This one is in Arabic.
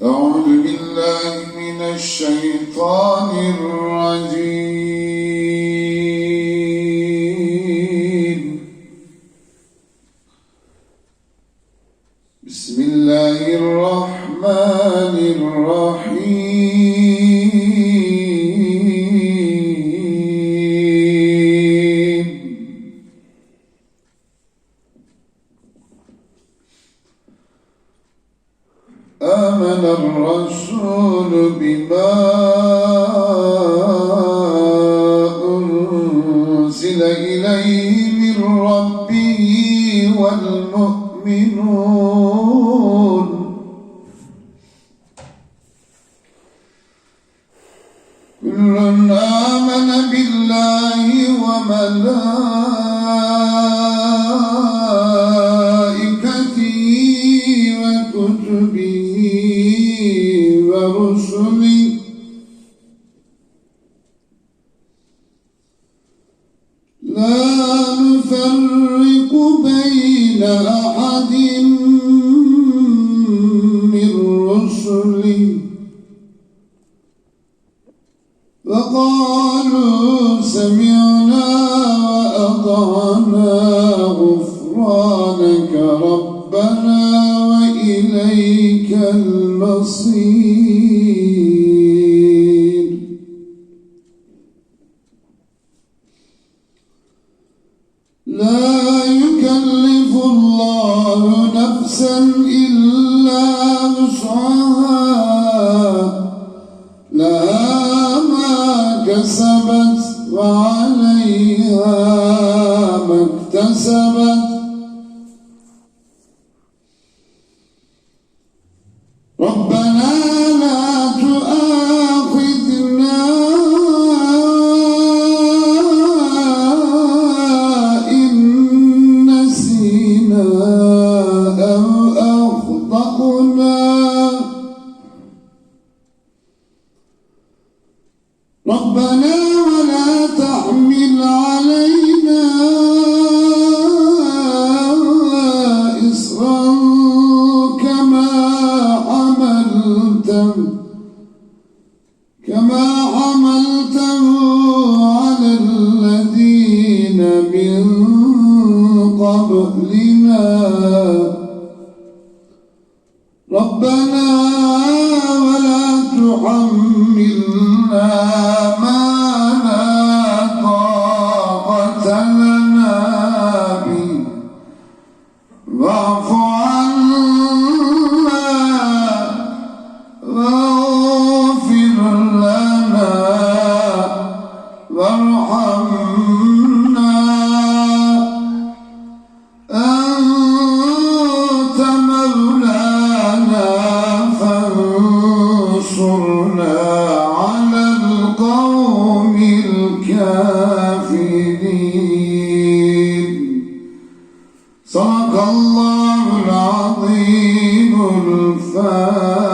أعوذ بالله من الشيطان الرجيم. بسم الله الرحمن الرحيم. آمن الرسول بما أنزل إليه من ربه والمؤمنون كل آمن بالله وملائكته وكتبه ورسله لا نفرق بين أحد من رسله وقالوا سمعنا وأطعنا غفرانك ربنا وإليك المصير. لا يكلف الله نفسا إلا وسعها لها ما كسبت وعليها ما اكتسبت ربنا لا تؤاخذنا إن نسينا أو أخطأنا ربنا ولا تحمل علينا إصرا كما حملته على الذين من قبلنا ربنا ولا تحملنا ما لا طاقة لنا به واعف عنا واغفر لنا وارحمنا أنت مولانا فانصرنا على القوم الكافرين. صدق الله العظيم الفاتح.